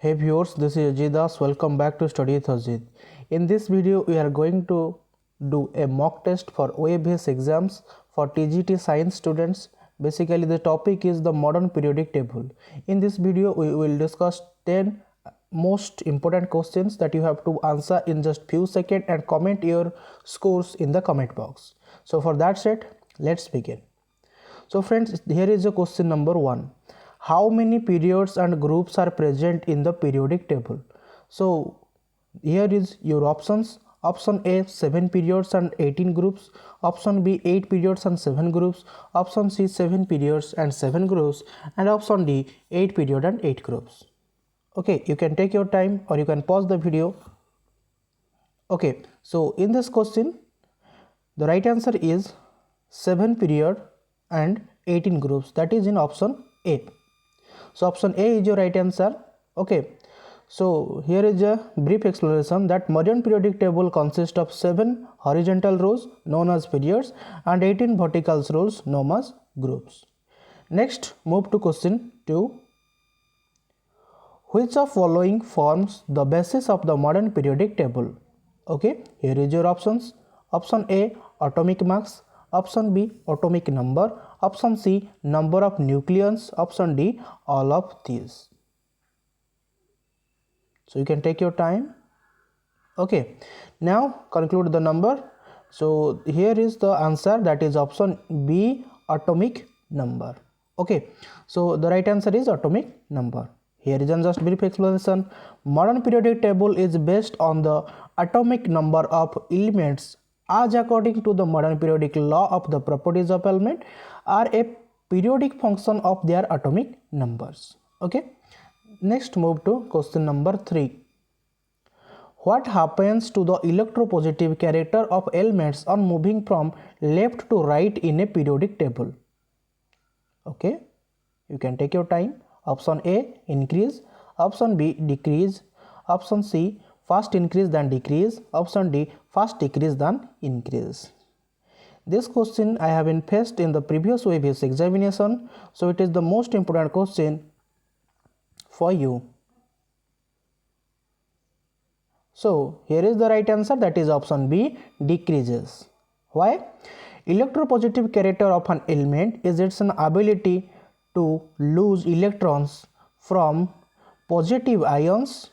Hey viewers, this is Ajidas. Welcome back to Study with Ajit. In this video, we are going to do a mock test for OAVS exams for TGT Science students. Basically, the topic is the modern periodic table. In this video, we will discuss 10 most important questions that you have to answer in just few seconds and comment your scores in the comment box. So for that said, let's begin. So friends, here is a question number 1. How many periods and groups are present in the periodic table? So here is your options. Option A 7 periods and 18 groups, option B 8 periods and 7 groups, option C 7 periods and 7 groups, and option D 8 period and 8 groups. Okay, you can take your time or you can pause the video. Okay, so in this question the right answer is 7 period and 18 groups, that is in option A. So option A is your right answer. Okay, so here is a brief explanation that modern periodic table consists of 7 horizontal rows known as periods and 18 vertical rows known as groups. Next, move to question 2. Which of following forms the basis of the modern periodic table? Okay, here is your options. Option A atomic mass, option B atomic number, option C number of nucleons, option D all of these. So you can take your time. Okay, now conclude the number. So here is the answer, that is option B atomic number. Okay, so the right answer is atomic number. Here is just brief explanation. Modern periodic table is based on the atomic number of elements as according to the modern periodic law of the properties of element are a periodic function of their atomic numbers. Okay, next move to question number 3. What happens to the electropositive character of elements on moving from left to right in a periodic table? Okay, you can take your time. Option A increase, option B decrease, option C fast increase than decrease, option D fast decrease than increase. This question I have been faced in the previous OAVS examination, so it is the most important question for you. So here is the right answer, that is option B decreases. Why? Electropositive character of an element is its ability to lose electrons from positive ions.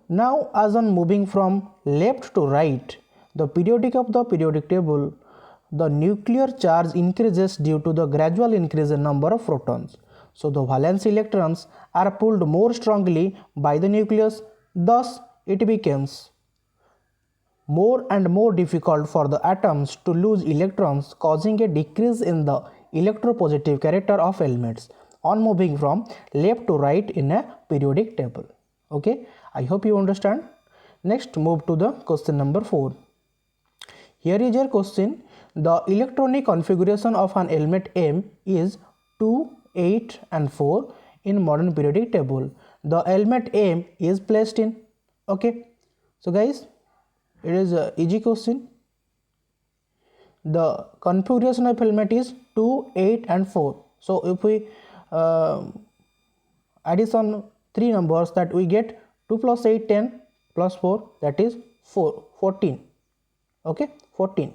Now as on moving from left to right, the periodic of the periodic table, the nuclear charge increases due to the gradual increase in number of protons. So the valence electrons are pulled more strongly by the nucleus, thus it becomes more and more difficult for the atoms to lose electrons, causing a decrease in the electropositive character of elements on moving from left to right in a periodic table. Okay, I hope you understand. Next, move to the question number 4. Here is your question. The electronic configuration of an element M is 2, 8 and 4 in modern periodic table. The element M is placed in. Okay, so guys, it is an easy question. The configuration of element is 2, 8 and 4. So if we addition 3 numbers, that we get 2 plus 8 10 plus 4, that is 14. Okay, 14.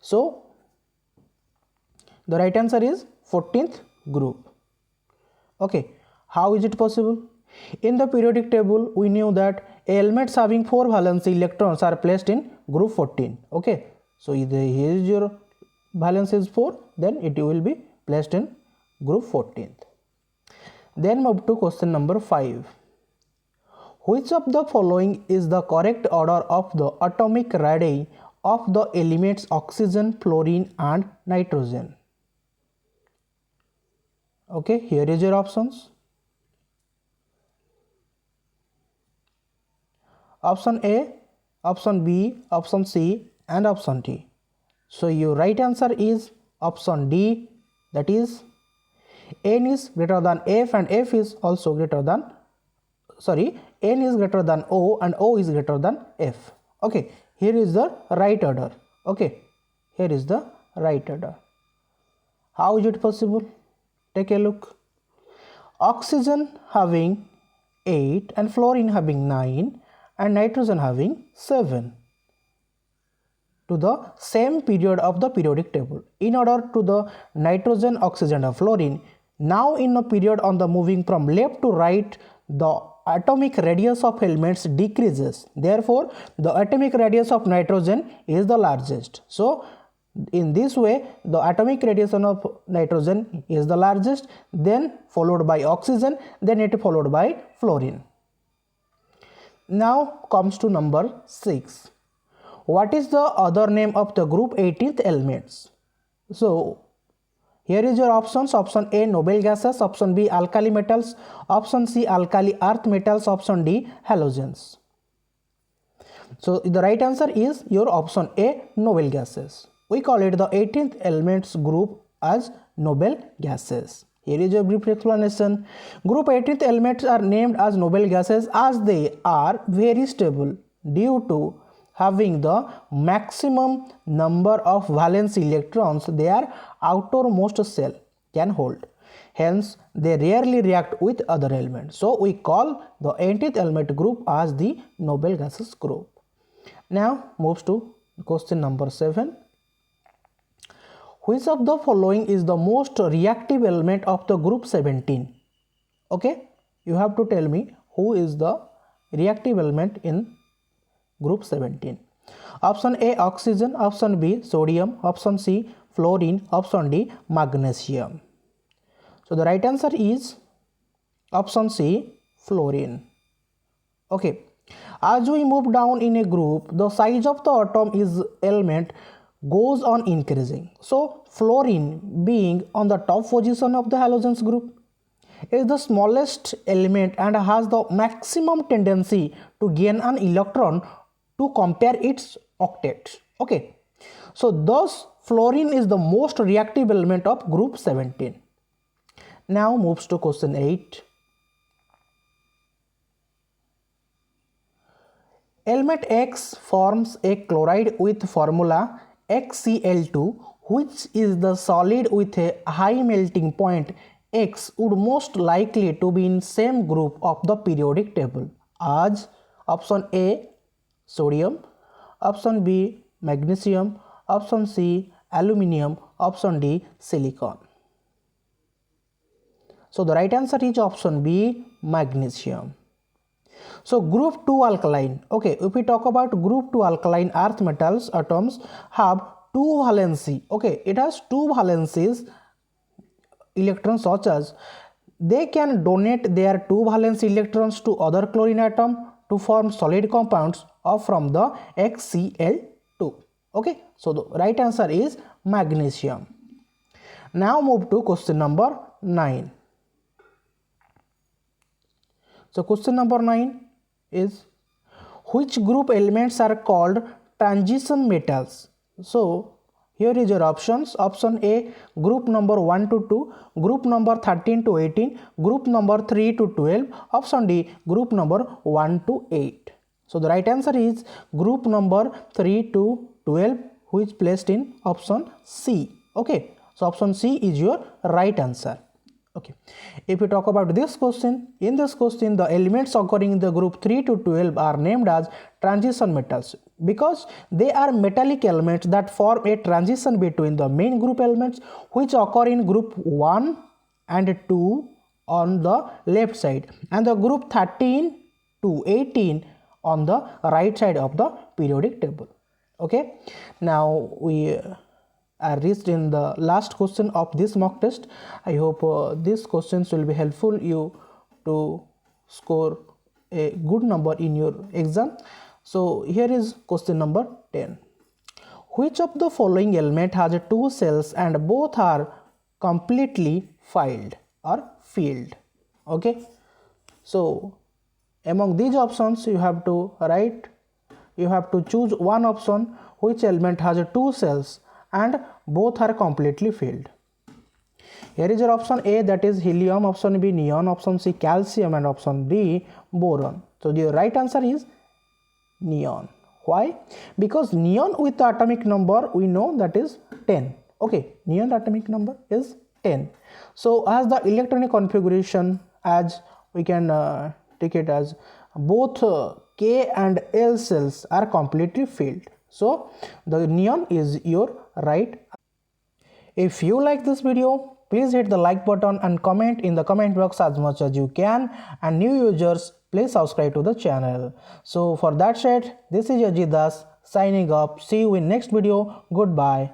So the right answer is 14th group. Okay, how is it possible? In the periodic table we knew that elements having 4 valence electrons are placed in group 14. Okay, so here is your valence is 4, then it will be placed in group 14th. Then move to question number 5. Which of the following is the correct order of the atomic radii of the elements oxygen, fluorine and nitrogen? Okay, here is your options. Option A, option B, option C and option D. So your right answer is option D, that is N is greater than F and F is also greater than, N is greater than O and O is greater than F. Okay, here is the right order. Okay, here is the right order. How is it possible? Take a look. oxygen having 8 and fluorine having 9 and nitrogen having 7 to the same period of the periodic table. In order to the nitrogen, oxygen and fluorine, now in a period on the moving from left to right, the atomic radius of elements decreases. Therefore, the atomic radius of nitrogen is the largest. So, in this way, the atomic radius of nitrogen is the largest, then followed by oxygen, then it followed by fluorine. Now comes to number 6. What is the other name of the group 18th elements? So, here is your options. Option A, noble gases. Option B, alkali metals. Option C, alkali earth metals. Option D, halogens. So, the right answer is your option A, noble gases. We call it the 18th elements group as noble gases. Here is your brief explanation. Group 18th elements are named as noble gases as they are very stable due to having the maximum number of valence electrons their outermost shell can hold. Hence, they rarely react with other elements. So, we call the 18th element group as the noble gases group. Now, moves to question number 7. Which of the following is the most reactive element of the group 17? Okay, you have to tell me who is the reactive element in group 17. Option A, oxygen. Option B, sodium. Option C, fluorine. Option D, magnesium. So the right answer is option C, fluorine. Okay, as we move down in a group, the size of the atom is element goes on increasing. So fluorine, being on the top position of the halogens group, is the smallest element and has the maximum tendency to gain an electron to compare its octets. Okay, so thus fluorine is the most reactive element of group 17. Now moves to question 8. Element X forms a chloride with formula XCl2, which is the solid with a high melting point. X would most likely to be in same group of the periodic table as option A, sodium, option B, magnesium, option C, aluminium, option D, silicon. So the right answer is option B, magnesium. So group 2 alkaline. Okay, if we talk about group 2 alkaline earth metals atoms have 2 valency. Okay, it has 2 valencies electrons, such as they can donate their 2 valence electrons to other chlorine atom to form solid compounds or from the XCl2. Okay, so the right answer is magnesium. Now move to question number 9. So question number 9 is, which group elements are called transition metals? So here is your options. Option A, group number 1 to 2, group number 13 to 18, group number 3 to 12, option D, group number 1 to 8. So the right answer is group number 3 to 12, which is placed in option C. Okay, so option C is your right answer. Okay, if we talk about this question, in this question the elements occurring in the group 3 to 12 are named as transition metals because they are metallic elements that form a transition between the main group elements which occur in group 1 and 2 on the left side and the group 13 to 18 on the right side of the periodic table. Okay, now we are reached in the last question of this mock test. I hope these questions will be helpful you to score a good number in your exam. So here is question number 10. Which of the following element has 2 cells and both are completely filled or filled? Okay, so among these options you have to choose one option which element has 2 cells and both are completely filled. Here is your option A, that is helium, option B neon, option C calcium and option D boron. So the right answer is neon. Why? Because neon with the atomic number we know that is 10. Okay, neon atomic number is 10. So as the electronic configuration as we can take it as both K and L cells are completely filled. So the neon is your right. If you like this video, please hit the like button and comment in the comment box as much as you can, and new users, please subscribe to the channel. So for that said, this is Ajit Das signing up. See you in next video. Goodbye.